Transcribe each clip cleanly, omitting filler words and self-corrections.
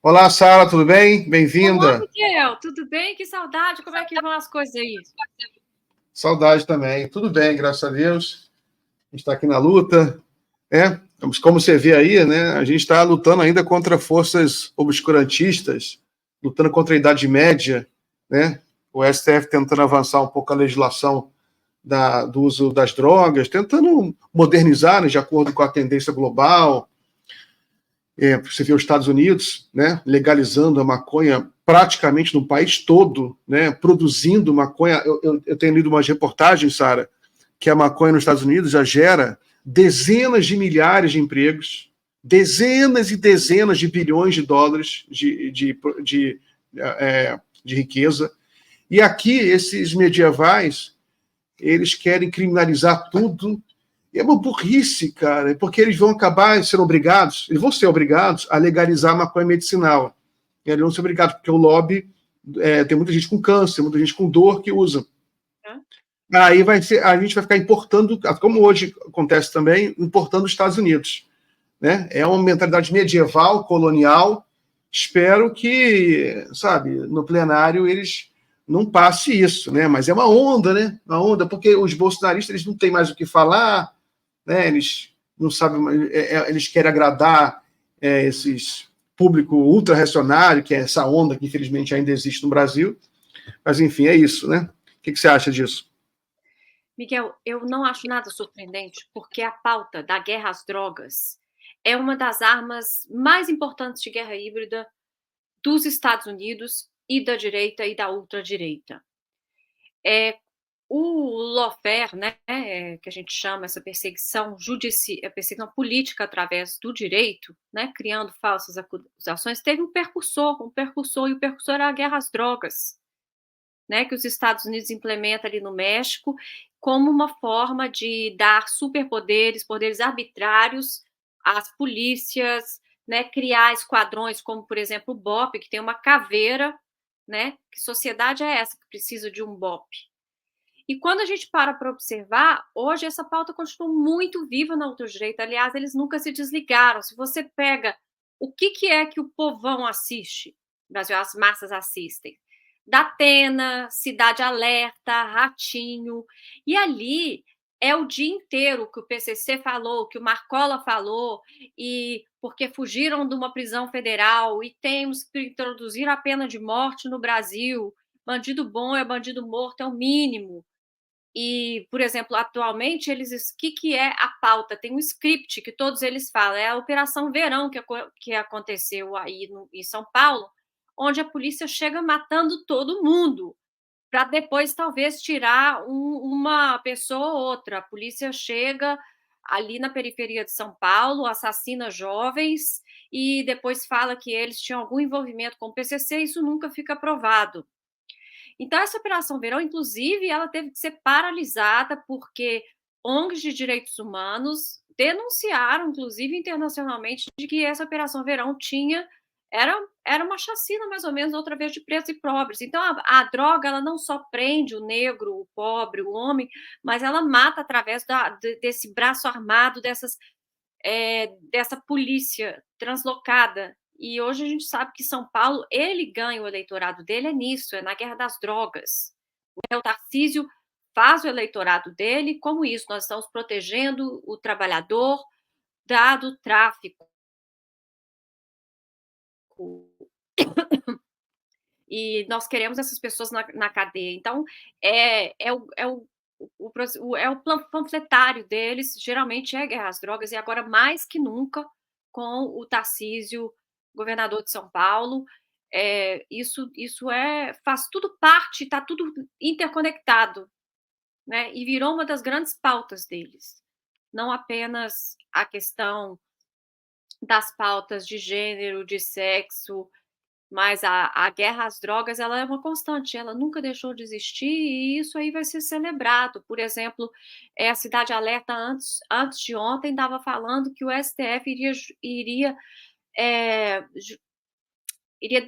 Olá, Sara, tudo bem? Olá, Bem-vinda. Miguel, tudo bem? Que saudade, como é que vão as coisas aí? Saudade também. Tudo bem, graças a Deus. A gente está aqui na luta, né? Como você vê aí, né? A gente está lutando ainda contra forças obscurantistas, lutando contra a Idade Média, né? O STF tentando avançar um pouco a legislação do uso das drogas, tentando modernizar, né, de acordo com a tendência global. Você vê os Estados Unidos, né, legalizando a maconha praticamente no país todo, né, produzindo maconha. Eu tenho lido umas reportagens, Sara, que a maconha nos Estados Unidos já gera dezenas de milhares de empregos, dezenas e dezenas de bilhões de dólares de riqueza. E aqui, esses medievais, eles querem criminalizar tudo. É uma burrice, cara, porque eles vão acabar sendo obrigados, eles vão ser obrigados a legalizar a maconha medicinal. Eles vão ser obrigados, porque o lobby tem muita gente com câncer, muita gente com dor que usa. Aí a gente vai ficar importando, como hoje acontece também, importando os Estados Unidos. Né? É uma mentalidade medieval, colonial. Espero que, sabe, no plenário eles não passe isso, né? Mas é uma onda, né? Uma onda, porque os bolsonaristas eles não têm mais o que falar, né? Eles não sabem, eles querem agradar esses público ultra reacionário, que é essa onda que infelizmente ainda existe no Brasil. Mas enfim, é isso, né? O que você acha disso? Miguel, eu não acho nada surpreendente, porque a pauta da guerra às drogas é uma das armas mais importantes de guerra híbrida dos Estados Unidos e da direita e da ultradireita. O lawfare, né, que a gente chama essa perseguição perseguição política através do direito, né, criando falsas acusações, teve um percursor, e o percursor era a guerra às drogas, né, que os Estados Unidos implementam ali no México, como uma forma de dar superpoderes, poderes arbitrários às polícias, né, criar esquadrões como, por exemplo, o BOP, que tem uma caveira, né? Que sociedade é essa que precisa de um BOP? E quando a gente para observar, hoje essa pauta continua muito viva na ultradireita. Aliás, eles nunca se desligaram. Se você pega o que é que o povão assiste, Brasil, as massas assistem, Datena, Cidade Alerta, Ratinho, e ali é o dia inteiro que o PCC falou, que o Marcola falou, e porque fugiram de uma prisão federal e temos que introduzir a pena de morte no Brasil, bandido bom é bandido morto, é o mínimo. E, por exemplo, atualmente, o que é a pauta? Tem um script que todos eles falam, é a Operação Verão que aconteceu aí em São Paulo, onde a polícia chega matando todo mundo, para depois talvez tirar uma pessoa ou outra. A polícia chega ali na periferia de São Paulo, assassina jovens e depois fala que eles tinham algum envolvimento com o PCC, isso nunca fica provado. Então, essa Operação Verão, inclusive, ela teve que ser paralisada porque ONGs de direitos humanos denunciaram, inclusive internacionalmente, de que essa Operação Verão era uma chacina, mais ou menos, outra vez de pretos e pobres. Então, a droga, ela não só prende o negro, o pobre, o homem, mas ela mata através desse braço armado, dessa polícia translocada. E hoje a gente sabe que São Paulo, ele ganha o eleitorado dele nisso, na guerra das drogas. O Tarcísio faz o eleitorado dele como isso, nós estamos protegendo o trabalhador do tráfico. E nós queremos essas pessoas na cadeia. Então, o panfletário deles, geralmente é guerra às drogas, e agora mais que nunca com o Tarcísio, governador de São Paulo. Isso faz tudo parte, está tudo interconectado, né? E virou uma das grandes pautas deles. Não apenas a questão das pautas de gênero, de sexo, mas a guerra às drogas, ela é uma constante, ela nunca deixou de existir e isso aí vai ser celebrado. Por exemplo, a Cidade Alerta, antes de ontem, estava falando que o STF iria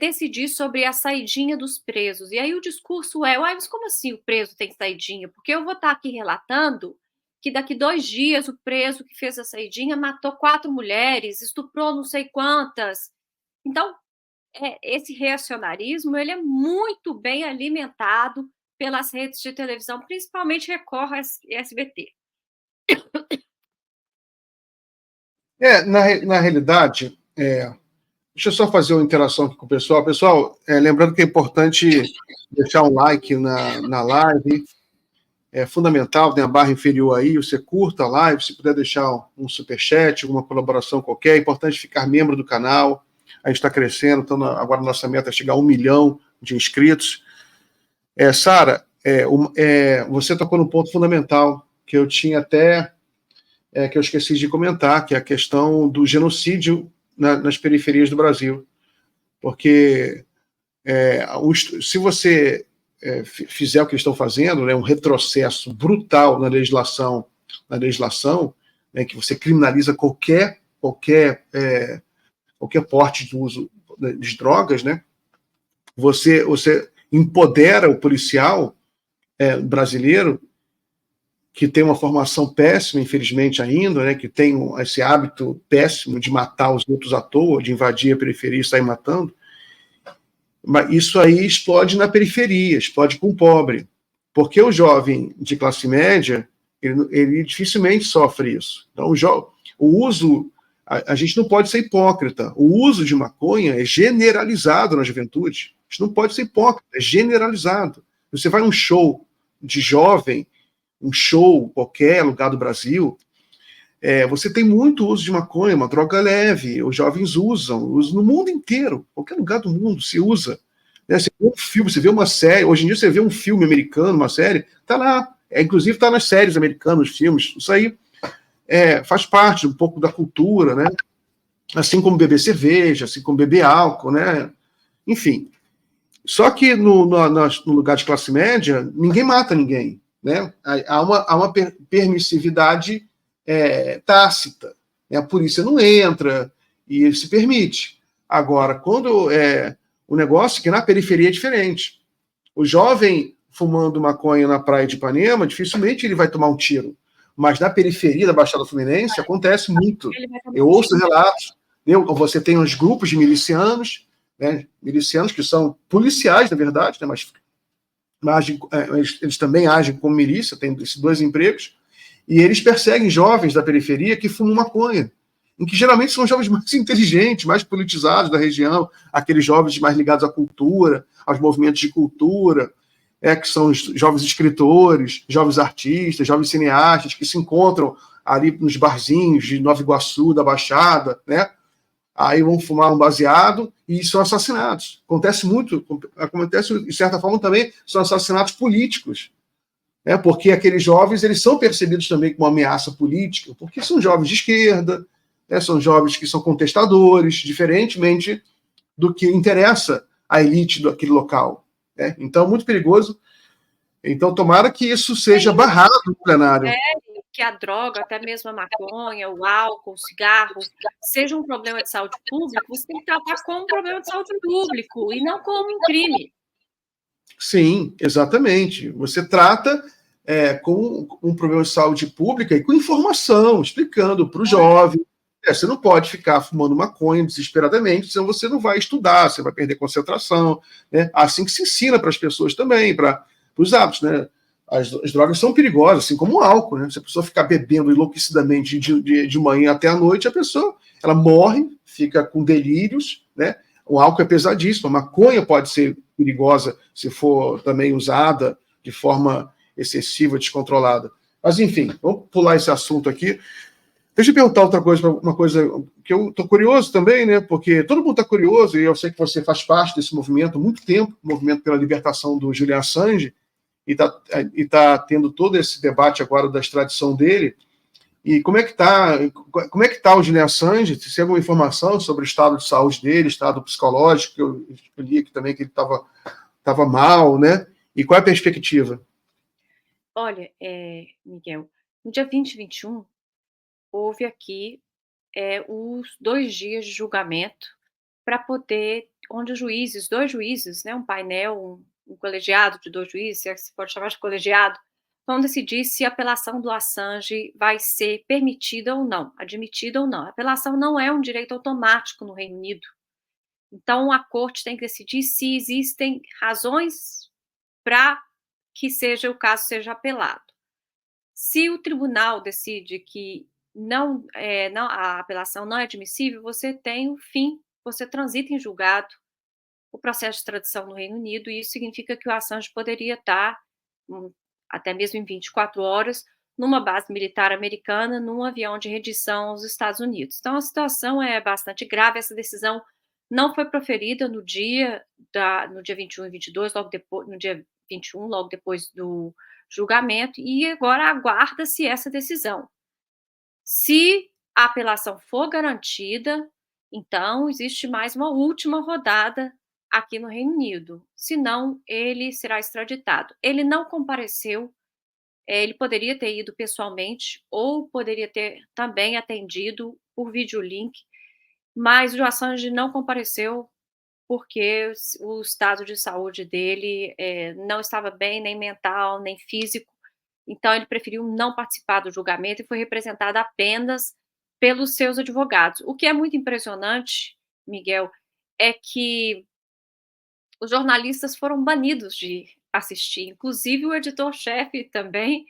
decidir sobre a saidinha dos presos. E aí o discurso mas como assim o preso tem saidinha? Porque eu vou estar aqui relatando que daqui 2 dias o preso que fez a saidinha matou 4 mulheres, estuprou não sei quantas. Então, esse reacionarismo ele é muito bem alimentado pelas redes de televisão, principalmente Record e SBT. Na realidade, deixa eu só fazer uma interação aqui com o pessoal. Pessoal, lembrando que é importante deixar um like na live, é fundamental, tem a barra inferior aí, você curta a live, se puder deixar um superchat, alguma colaboração qualquer, é importante ficar membro do canal, a gente está crescendo, então agora nossa meta é chegar a 1 milhão de inscritos. Sara, você tocou num ponto fundamental, que eu tinha até, que eu esqueci de comentar, que é a questão do genocídio nas periferias do Brasil, porque se você fizer o que eles estão fazendo, né, um retrocesso brutal na legislação, né, que você criminaliza qualquer porte de uso de drogas, né, você empodera o policial brasileiro, que tem uma formação péssima, infelizmente ainda, né, que tem esse hábito péssimo de matar os outros à toa, de invadir a periferia e sair matando. Mas isso aí explode na periferia, explode com o pobre. Porque o jovem de classe média, ele dificilmente sofre isso. Então, o uso, a gente não pode ser hipócrita. O uso de maconha é generalizado na juventude. A gente não pode ser hipócrita, é generalizado. Você vai a um show de jovem, um show qualquer lugar do Brasil, você tem muito uso de maconha, uma droga leve, os jovens usam no mundo inteiro, qualquer lugar do mundo se usa. Né? Você vê um filme, você vê uma série, hoje em dia você vê um filme americano, uma série, tá lá, inclusive está nas séries americanas, filmes, isso aí faz parte um pouco da cultura, né? Assim como beber cerveja, assim como beber álcool, né? Enfim. Só que no lugar de classe média, ninguém mata ninguém, né? Há uma permissividade tácita, né? A polícia não entra e se permite. Agora, quando o negócio que na periferia é diferente. O jovem fumando maconha na praia de Ipanema, dificilmente ele vai tomar um tiro. Mas na periferia da Baixada Fluminense acontece muito. Eu ouço relatos, você tem uns grupos de milicianos, né? Milicianos que são policiais, na verdade, né? Mas eles também agem como milícia, têm esses dois empregos, e eles perseguem jovens da periferia que fumam maconha, em que geralmente são jovens mais inteligentes, mais politizados da região, aqueles jovens mais ligados à cultura, aos movimentos de cultura, que são os jovens escritores, jovens artistas, jovens cineastas, que se encontram ali nos barzinhos de Nova Iguaçu, da Baixada, né? Aí vão fumar um baseado e são assassinados. Acontece, de certa forma, também são assassinatos políticos, porque aqueles jovens eles são percebidos também como uma ameaça política, porque são jovens de esquerda, são jovens que são contestadores, diferentemente do que interessa à elite daquele local. Então, muito perigoso. Então, tomara que isso seja barrado no plenário. Que a droga, até mesmo a maconha, o álcool, o cigarro, seja um problema de saúde pública, você tem que tratar como um problema de saúde público e não como um crime. Sim, exatamente. Você trata com um problema de saúde pública e com informação, explicando para o jovem. Você não pode ficar fumando maconha desesperadamente, senão você não vai estudar, você vai perder concentração. Né? Assim que se ensina para as pessoas também, para os hábitos. Né? As drogas são perigosas, assim como o álcool. Né? Se a pessoa ficar bebendo enlouquecidamente de manhã até a noite, a pessoa ela morre, fica com delírios. Né? O álcool é pesadíssimo, a maconha pode ser perigosa se for também usada de forma excessiva, descontrolada. Mas, enfim, vamos pular esse assunto aqui. Deixa eu perguntar outra coisa, uma coisa que eu estou curioso também, né? Porque todo mundo está curioso, e eu sei que você faz parte desse movimento há muito tempo, movimento pela libertação do Julian Assange, e está tendo todo esse debate agora da extradição dele. E como é que está o Julian Assange? Se tem alguma informação sobre o estado de saúde dele, estado psicológico, que eu li aqui também que ele estava mal, né? E qual é a perspectiva? Olha, Miguel, no dia 20 e 21, houve aqui os 2 dias de julgamento para poder, onde os juízes, 2 juízes, né, um painel, um colegiado de 2 juízes, se é que se pode chamar de colegiado, vão decidir se a apelação do Assange vai ser permitida ou não, admitida ou não. A apelação não é um direito automático no Reino Unido. Então, a corte tem que decidir se existem razões para que o caso seja apelado. Se o tribunal decide que a apelação não é admissível, você tem o fim, você transita em julgado o processo de extradição no Reino Unido, e isso significa que o Assange poderia estar, até mesmo em 24 horas, numa base militar americana, num avião de rendição aos Estados Unidos. Então, a situação é bastante grave. Essa decisão não foi proferida no dia 21 e 22, no dia 21, logo depois do julgamento, e agora aguarda-se essa decisão. Se a apelação for garantida, então existe mais uma última rodada aqui no Reino Unido. Senão, ele será extraditado. Ele não compareceu, ele poderia ter ido pessoalmente ou poderia ter também atendido por videolink, mas o Assange não compareceu porque o estado de saúde dele não estava bem, nem mental, nem físico. Então, ele preferiu não participar do julgamento e foi representado apenas pelos seus advogados. O que é muito impressionante, Miguel, é que os jornalistas foram banidos de assistir, inclusive o editor-chefe também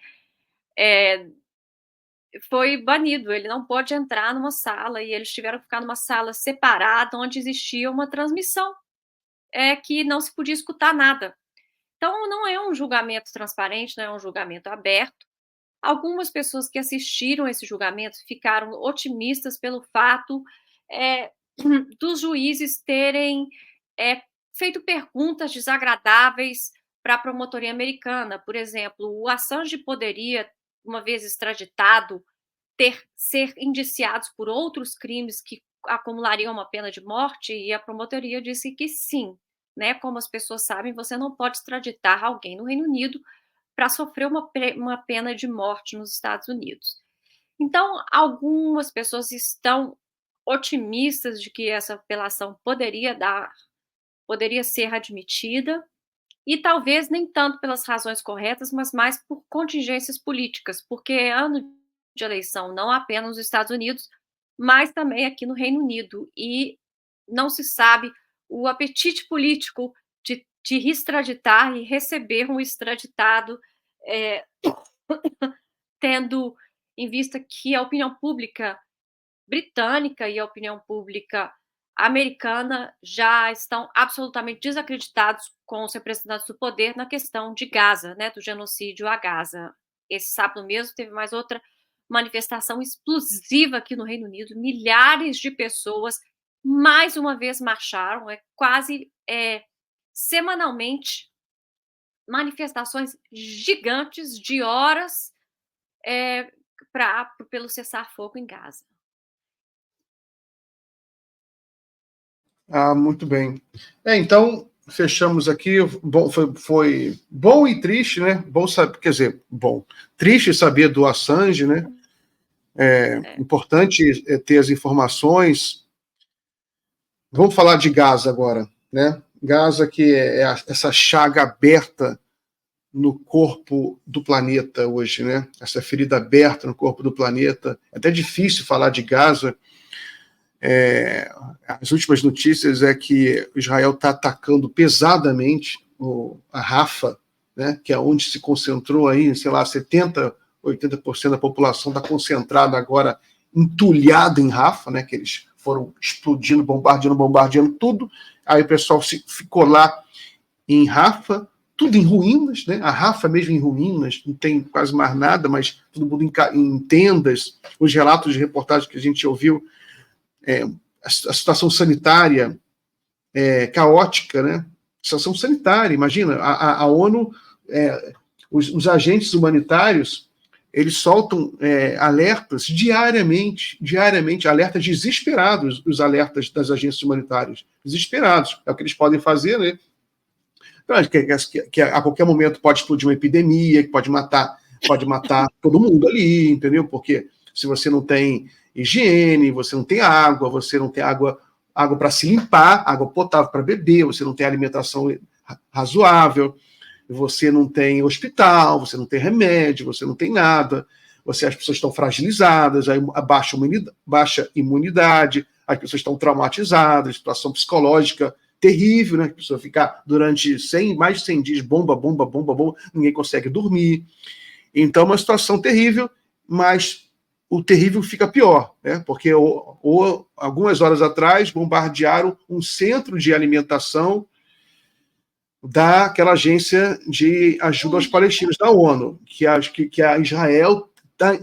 foi banido, ele não pode entrar numa sala, e eles tiveram que ficar numa sala separada, onde existia uma transmissão, que não se podia escutar nada. Então, não é um julgamento transparente, não é um julgamento aberto. Algumas pessoas que assistiram esse julgamento ficaram otimistas pelo fato dos juízes terem feito perguntas desagradáveis para a promotoria americana. Por exemplo, o Assange poderia, uma vez extraditado, ser indiciados por outros crimes que acumulariam uma pena de morte, e a promotoria disse que sim. Né? Como as pessoas sabem, você não pode extraditar alguém no Reino Unido para sofrer uma pena de morte nos Estados Unidos. Então, algumas pessoas estão otimistas de que essa apelação poderia ser admitida, e talvez nem tanto pelas razões corretas, mas mais por contingências políticas, porque é ano de eleição não apenas nos Estados Unidos, mas também aqui no Reino Unido, e não se sabe o apetite político de extraditar e receber um extraditado, tendo em vista que a opinião pública britânica e a opinião pública americana já estão absolutamente desacreditados com os representantes do poder na questão de Gaza, né, do genocídio a Gaza. Esse sábado mesmo teve mais outra manifestação explosiva aqui no Reino Unido. Milhares de pessoas mais uma vez marcharam, quase semanalmente, manifestações gigantes de horas pelo cessar-fogo em Gaza. Muito bem. Então, fechamos aqui. Bom, foi bom e triste, né? Bom saber, quer dizer, bom. Triste saber do Assange, né? Importante ter as informações. Vamos falar de Gaza agora, né? Gaza, que é essa chaga aberta no corpo do planeta hoje, né? Essa ferida aberta no corpo do planeta. É até difícil falar de Gaza. As últimas notícias é que Israel está atacando pesadamente a Rafa, né, que é onde se concentrou aí, sei lá, 70%, 80% da população está concentrada agora, entulhada em Rafa, né, que eles foram explodindo, bombardeando tudo. Aí o pessoal ficou lá em Rafa, tudo em ruínas, né? A Rafa mesmo em ruínas, não tem quase mais nada, mas todo mundo em tendas. Os relatos de reportagem que a gente ouviu, a situação sanitária caótica, né? Situação sanitária, imagina, a ONU, os agentes humanitários, eles soltam alertas diariamente, alertas desesperados, os alertas das agências humanitárias, desesperados, é o que eles podem fazer, né? Que a qualquer momento pode explodir uma epidemia, que pode matar todo mundo ali, entendeu? Porque se você não tem higiene, você não tem água para se limpar, água potável para beber, você não tem alimentação razoável, você não tem hospital, você não tem remédio, você não tem nada, as pessoas estão fragilizadas, aí baixa imunidade, as pessoas estão traumatizadas, situação psicológica terrível, né? A pessoa ficar durante mais de 100 dias, bomba, bomba, bomba, bomba, ninguém consegue dormir. Então, é uma situação terrível, mas o terrível fica pior, né? Porque algumas horas atrás bombardearam um centro de alimentação daquela agência de ajuda aos palestinos da ONU, que a Israel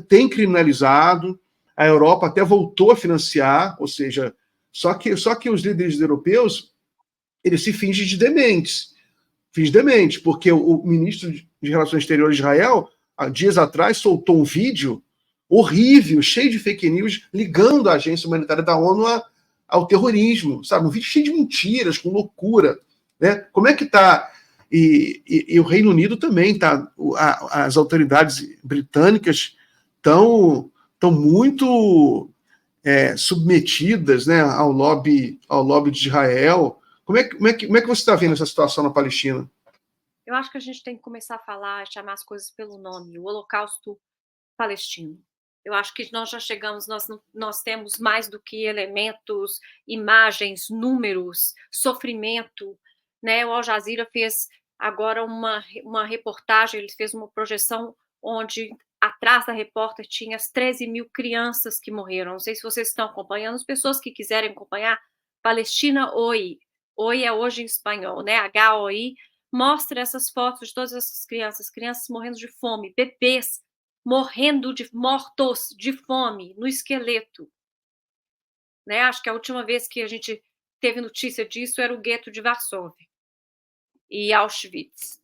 tem criminalizado, a Europa até voltou a financiar, ou seja, só que os líderes europeus eles se fingem de dementes, porque o ministro de Relações Exteriores de Israel, há dias atrás, soltou um vídeo horrível, cheio de fake news, ligando a agência humanitária da ONU ao terrorismo, sabe? Um vídeo cheio de mentiras, com loucura. Né? Como é que está? E o Reino Unido também está. As autoridades britânicas estão muito submetidas, né, ao lobby de Israel. Como é que você está vendo essa situação na Palestina? Eu acho que a gente tem que começar a falar, chamar as coisas pelo nome, o Holocausto palestino. Eu acho que nós já chegamos, nós temos mais do que elementos, imagens, números, sofrimento, né? O Al Jazeera fez agora uma reportagem, ele fez uma projeção onde atrás da repórter tinha as 13.000 crianças que morreram. Não sei se vocês estão acompanhando, as pessoas que quiserem acompanhar, Palestina Hoy, Hoy é hoje em espanhol, né? HOI, mostra essas fotos de todas essas crianças morrendo de fome, bebês mortos de fome no esqueleto. Né? Acho que a última vez que a gente teve notícia disso era o gueto de Varsóvia e Auschwitz.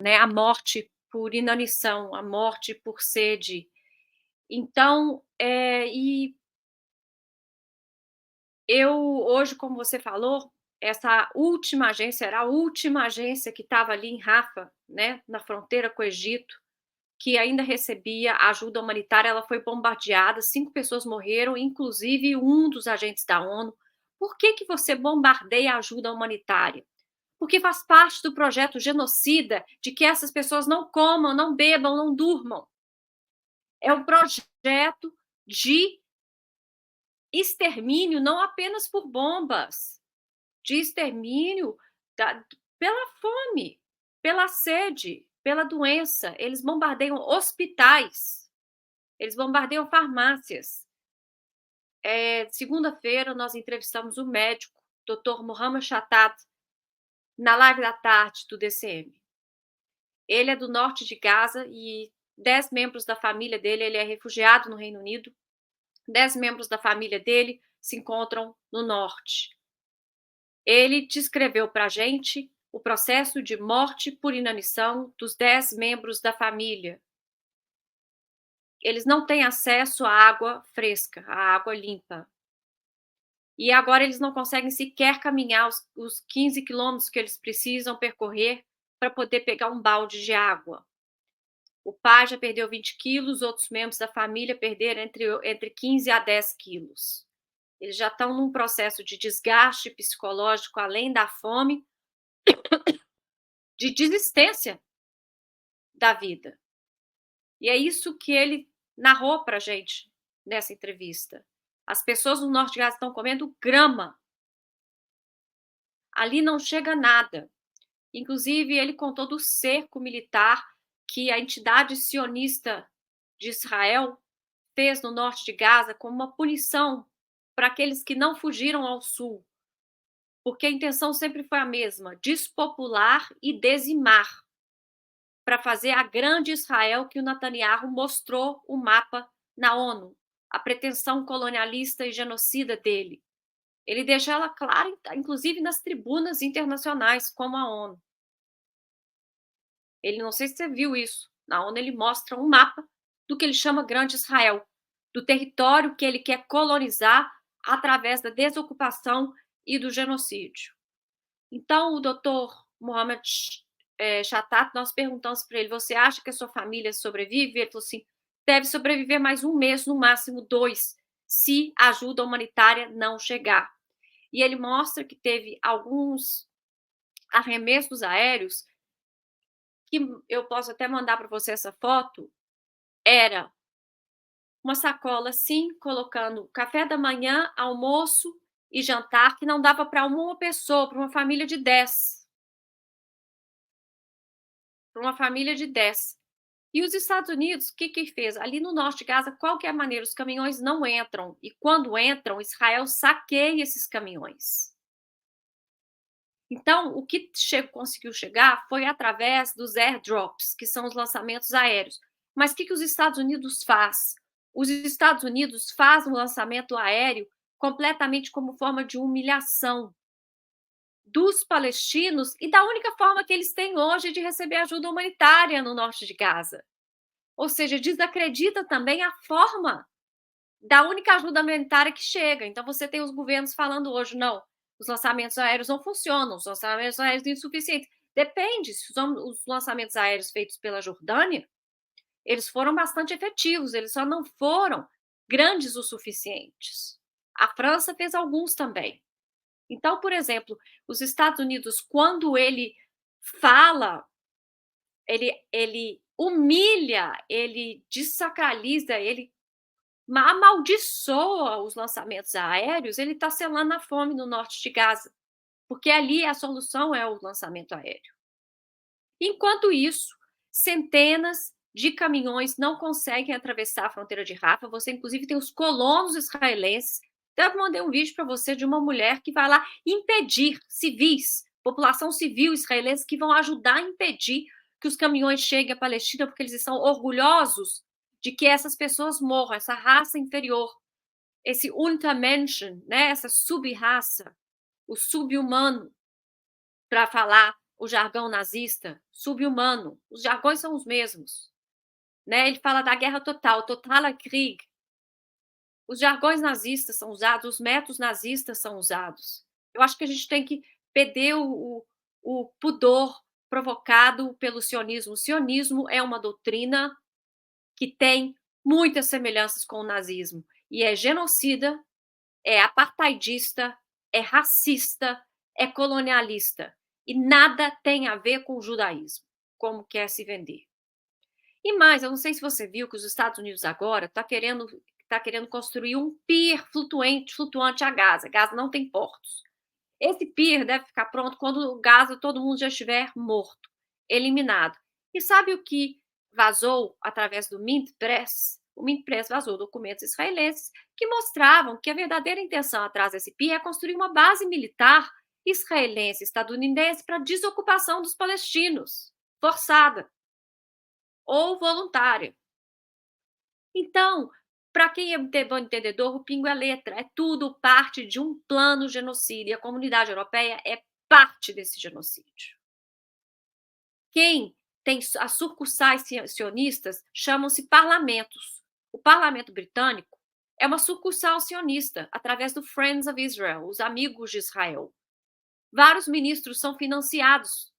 Né? A morte por inanição, a morte por sede. Então, hoje, como você falou, essa última agência era a última agência que estava ali em Rafah, né, na fronteira com o Egito, que ainda recebia ajuda humanitária. Ela foi bombardeada, 5 pessoas morreram, inclusive um dos agentes da ONU. Por que você bombardeia a ajuda humanitária? Porque faz parte do projeto genocida de que essas pessoas não comam, não bebam, não durmam. É um projeto de extermínio, não apenas por bombas, de extermínio pela fome, pela sede, pela doença. Eles bombardeiam hospitais, eles bombardeiam farmácias. Segunda-feira, nós entrevistamos o médico, Dr. Mohamed Chattat, na live da tarde do DCM. Ele é do norte de Gaza e 10 membros da família dele, ele é refugiado no Reino Unido, 10 membros da família dele se encontram no norte. Ele descreveu para a gente o processo de morte por inanição dos 10 membros da família. Eles não têm acesso à água fresca, à água limpa. E agora eles não conseguem sequer caminhar os 15 quilômetros que eles precisam percorrer para poder pegar um balde de água. O pai já perdeu 20 quilos, outros membros da família perderam entre 15 a 10 quilos. Eles já estão num processo de desgaste psicológico, além da fome, de desistência da vida. E é isso que ele narrou para a gente nessa entrevista. As pessoas no norte de Gaza estão comendo grama. Ali não chega nada. Inclusive, ele contou do cerco militar que a entidade sionista de Israel fez no norte de Gaza como uma punição para aqueles que não fugiram ao sul. Porque a intenção sempre foi a mesma: despopular e dizimar, para fazer a grande Israel que o Netanyahu mostrou o mapa na ONU, a pretensão colonialista e genocida dele. Ele deixou ela clara, inclusive nas tribunas internacionais, como a ONU. Ele, não sei se você viu isso, na ONU ele mostra um mapa do que ele chama Grande Israel, do território que ele quer colonizar através da desocupação e do genocídio. Então, o doutor Mohamed Chattat, nós perguntamos para ele: você acha que a sua família sobrevive? Ele falou assim: deve sobreviver mais 1 mês, no máximo 2, se a ajuda humanitária não chegar. E ele mostra que teve alguns arremessos aéreos, que eu posso até mandar para você essa foto, era uma sacola assim, colocando café da manhã, almoço e jantar, que não dava para uma pessoa, para uma família de 10. Para uma família de 10. E os Estados Unidos, o que que fez? Ali no norte de Gaza, qual que é a maneira? Os caminhões não entram. E quando entram, Israel saqueia esses caminhões. Então, o que conseguiu chegar foi através dos airdrops, que são os lançamentos aéreos. Mas o que os Estados Unidos faz? Os Estados Unidos fazem o lançamento aéreo completamente como forma de humilhação dos palestinos e da única forma que eles têm hoje de receber ajuda humanitária no norte de Gaza. Ou seja, desacredita também a forma da única ajuda humanitária que chega. Então, você tem os governos falando hoje, não, os lançamentos aéreos não funcionam, os lançamentos aéreos são insuficientes. Depende, se os lançamentos aéreos feitos pela Jordânia, eles foram bastante efetivos, eles só não foram grandes o suficientes. A França fez alguns também. Então, por exemplo, os Estados Unidos, quando ele fala, ele humilha, ele desacraliza, ele amaldiçoa os lançamentos aéreos, ele está selando a fome no norte de Gaza, porque ali a solução é o lançamento aéreo. Enquanto isso, centenas de caminhões não conseguem atravessar a fronteira de Rafah. Você, inclusive, tem os colonos israelenses. Eu mandei um vídeo para você de uma mulher que vai lá impedir civis, população civil israelense, que vão ajudar a impedir que os caminhões cheguem à Palestina, porque eles estão orgulhosos de que essas pessoas morram, essa raça inferior, esse Untermenschen, né, essa sub-raça, o sub-humano, para falar o jargão nazista, sub-humano. Os jargões são os mesmos. Né? Ele fala da guerra total, totaler Krieg. Os jargões nazistas são usados, os métodos nazistas são usados. Eu acho que a gente tem que perder o pudor provocado pelo sionismo. O sionismo é uma doutrina que tem muitas semelhanças com o nazismo e é genocida, é apartheidista, é racista, é colonialista e nada tem a ver com o judaísmo, como quer se vender. E mais, eu não sei se você viu que os Estados Unidos agora está querendo construir um pier flutuante a Gaza. Gaza não tem portos. Esse pier deve ficar pronto quando o Gaza todo mundo já estiver morto, eliminado. E sabe o que vazou através do Mint Press? O Mint Press vazou documentos israelenses que mostravam que a verdadeira intenção atrás desse pier é construir uma base militar israelense, estadunidense, para desocupação dos palestinos, forçada ou voluntária. Então, para quem é bom entendedor, o pingo é letra, é tudo parte de um plano genocida, e a comunidade europeia é parte desse genocídio. Quem tem as sucursais sionistas chamam-se parlamentos. O parlamento britânico é uma sucursal sionista, através do Friends of Israel, os amigos de Israel. Vários ministros são financiados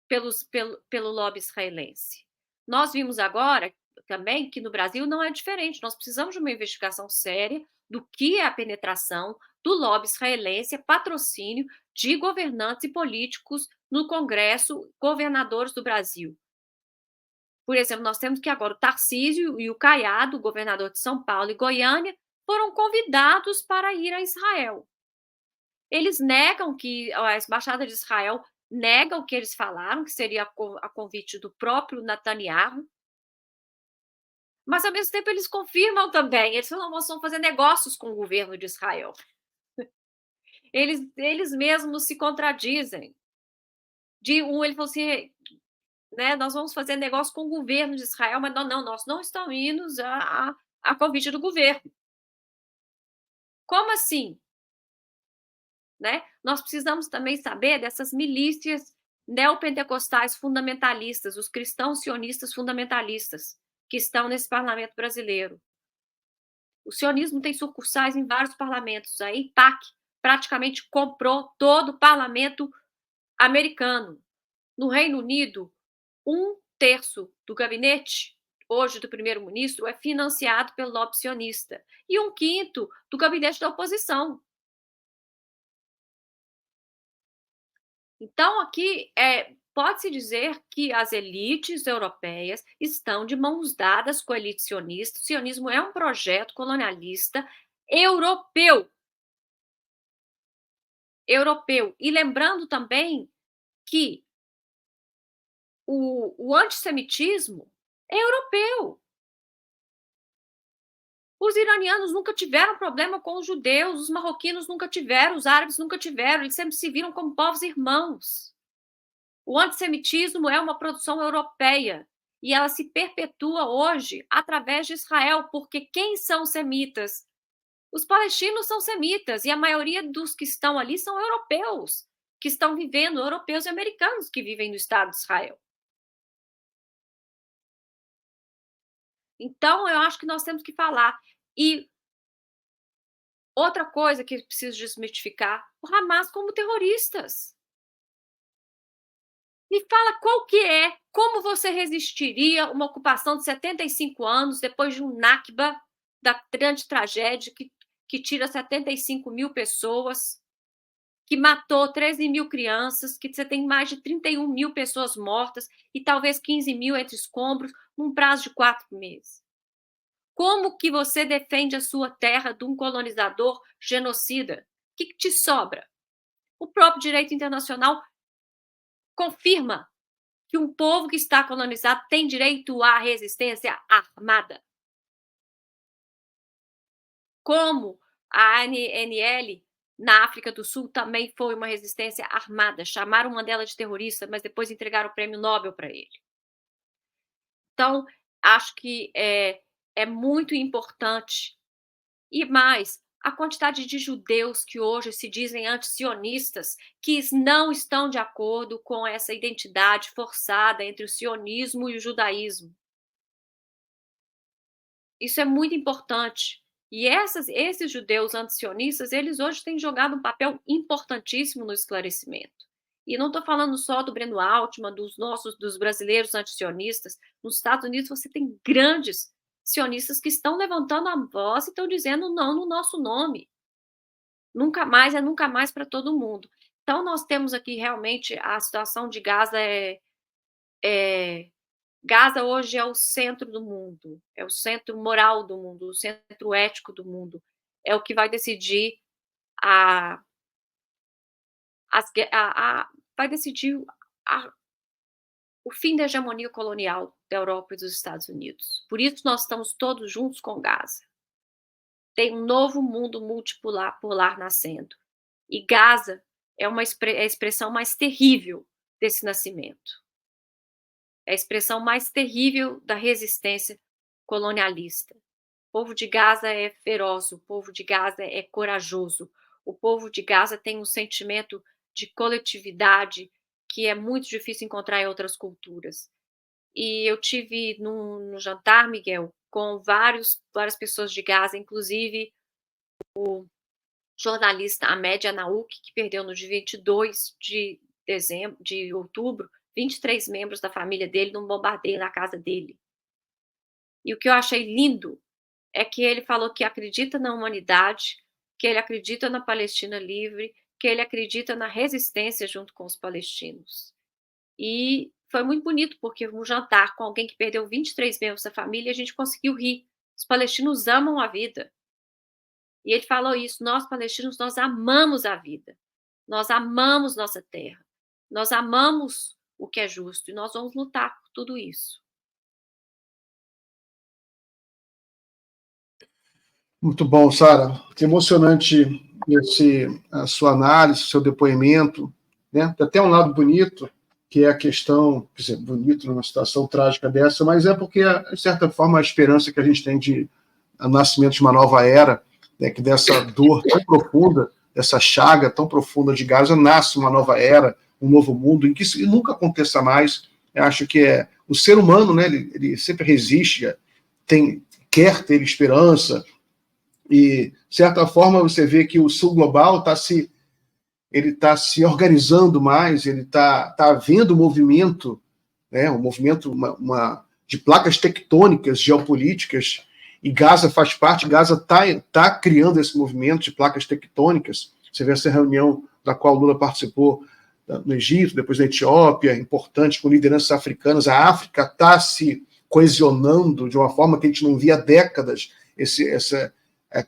pelo lobby israelense. Nós vimos agora também que no Brasil não é diferente. Nós precisamos de uma investigação séria do que é a penetração do lobby israelense, patrocínio de governantes e políticos no Congresso, governadores do Brasil. Por exemplo, nós temos que agora o Tarcísio e o Caiado, governador de São Paulo e Goiânia, foram convidados para ir a Israel. Eles negam que a Embaixada de Israel nega o que eles falaram, que seria a convite do próprio Netanyahu, mas ao mesmo tempo eles confirmam também, eles falam, nós vamos fazer negócios com o governo de Israel. Eles mesmos se contradizem. Ele falou assim, né, nós vamos fazer negócio com o governo de Israel, mas não, nós não estamos indo a convite do governo. Como assim? Né? Nós precisamos também saber dessas milícias neopentecostais fundamentalistas, os cristãos sionistas fundamentalistas, que estão nesse parlamento brasileiro. O sionismo tem sucursais em vários parlamentos. A IPAC praticamente comprou todo o parlamento americano. No Reino Unido, 1/3 do gabinete, hoje do primeiro-ministro, é financiado pelo lobby sionista. E 1/5 do gabinete da oposição. Então, aqui, pode-se dizer que as elites europeias estão de mãos dadas com a elite sionista. O sionismo é um projeto colonialista europeu. E lembrando também que o antissemitismo é europeu. Os iranianos nunca tiveram problema com os judeus, os marroquinos nunca tiveram, os árabes nunca tiveram, eles sempre se viram como povos irmãos. O antissemitismo é uma produção europeia e ela se perpetua hoje através de Israel, porque quem são semitas? Os palestinos são semitas e a maioria dos que estão ali são europeus, que estão vivendo, europeus e americanos que vivem no Estado de Israel. Então, eu acho que nós temos que falar. E outra coisa que preciso desmistificar, o Hamas como terroristas. Me fala qual que é, como você resistiria uma ocupação de 75 anos depois de um Nakba, da grande tragédia que tira 75 mil pessoas, que matou 13 mil crianças, que você tem mais de 31 mil pessoas mortas e talvez 15 mil entre escombros, num prazo de 4 meses. Como que você defende a sua terra de um colonizador genocida? O que te sobra? O próprio direito internacional confirma que um povo que está colonizado tem direito à resistência armada. Como a ANL na África do Sul também foi uma resistência armada. Chamaram Mandela de terrorista, mas depois entregaram o prêmio Nobel para ele. Então, acho que é muito importante. E mais, a quantidade de judeus que hoje se dizem anti-sionistas, que não estão de acordo com essa identidade forçada entre o sionismo e o judaísmo. Isso é muito importante. E esses judeus anti-sionistas, eles hoje têm jogado um papel importantíssimo no esclarecimento. E não estou falando só do Breno Altman, dos brasileiros anti-sionistas. Nos Estados Unidos você tem grandes sionistas que estão levantando a voz e estão dizendo não no nosso nome. Nunca mais é nunca mais para todo mundo. Então, nós temos aqui realmente a situação de Gaza Gaza hoje é o centro do mundo, é o centro moral do mundo, o centro ético do mundo. É o que vai decidir vai decidir o fim da hegemonia colonial da Europa e dos Estados Unidos. Por isso nós estamos todos juntos com Gaza. Tem um novo mundo multipolar nascendo. E Gaza é a expressão mais terrível desse nascimento. É a expressão mais terrível da resistência colonialista. O povo de Gaza é feroz, o povo de Gaza é corajoso, o povo de Gaza tem um sentimento de coletividade que é muito difícil encontrar em outras culturas. E eu tive no jantar, Miguel, com várias pessoas de Gaza, inclusive o jornalista Ahmed Anaouk, que perdeu no dia 22 de outubro, 23 membros da família dele num bombardeio na casa dele. E o que eu achei lindo é que ele falou que acredita na humanidade, que ele acredita na Palestina livre, que ele acredita na resistência junto com os palestinos. E foi muito bonito, porque um jantar com alguém que perdeu 23 membros da família, a gente conseguiu rir. Os palestinos amam a vida. E ele falou isso, nós palestinos, nós amamos a vida. Nós amamos nossa terra. Nós amamos o que é justo, e nós vamos lutar por tudo isso. Muito bom, Sara. Que emocionante a sua análise, seu depoimento, né? Tem até um lado bonito, que é a questão, quer dizer, bonito numa situação trágica dessa, mas é porque, de certa forma, a esperança que a gente tem de nascimento de uma nova era, né, que dessa dor tão profunda, dessa chaga tão profunda de Gaza, nasce uma nova era, um novo mundo, em que isso nunca aconteça mais. Eu acho que o ser humano, né, ele sempre resiste, quer ter esperança, e, de certa forma, você vê que o Sul Global está se organizando mais, ele está havendo um movimento, né, de placas tectônicas geopolíticas, e Gaza faz parte. Gaza está criando esse movimento de placas tectônicas. Você vê essa reunião da qual Lula participou, no Egito, depois na Etiópia, importante, com lideranças africanas. A África está se coesionando de uma forma que a gente não via há décadas, essa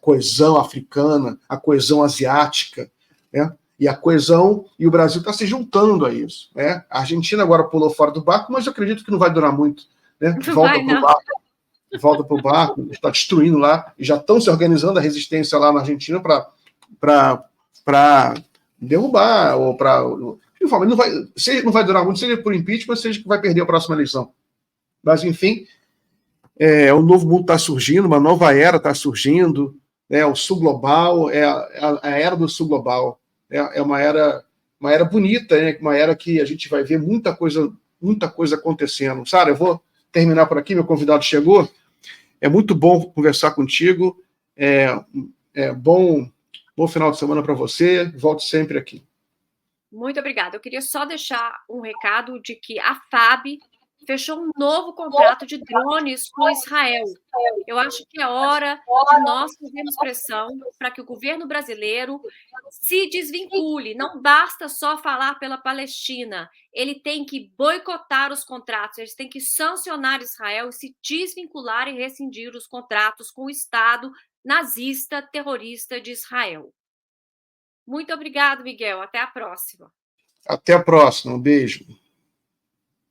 coesão africana, a coesão asiática, né? E a coesão, e o Brasil está se juntando a isso, né? A Argentina agora pulou fora do barco, mas eu acredito que não vai durar muito, né? Volta para o barco, está destruindo lá, e já estão se organizando a resistência lá na Argentina para derrubar, ou para... Não vai durar muito, seja por impeachment, seja que vai perder a próxima eleição. Mas, enfim, um novo mundo está surgindo, uma nova era está surgindo, né? O sul global, a era do sul global. É uma era bonita, né? Uma era que a gente vai ver muita coisa acontecendo. Sara, eu vou terminar por aqui, meu convidado chegou. É muito bom conversar contigo. Bom final de semana para você. Volte sempre aqui. Muito obrigada. Eu queria só deixar um recado de que a FAB fechou um novo contrato de drones com Israel. Eu acho que é hora de nós fazermos pressão para que o governo brasileiro se desvincule. Não basta só falar pela Palestina. Ele tem que boicotar os contratos, eles têm que sancionar Israel e se desvincular e rescindir os contratos com o Estado nazista terrorista de Israel. Muito obrigado, Miguel. Até a próxima. Até a próxima. Um beijo.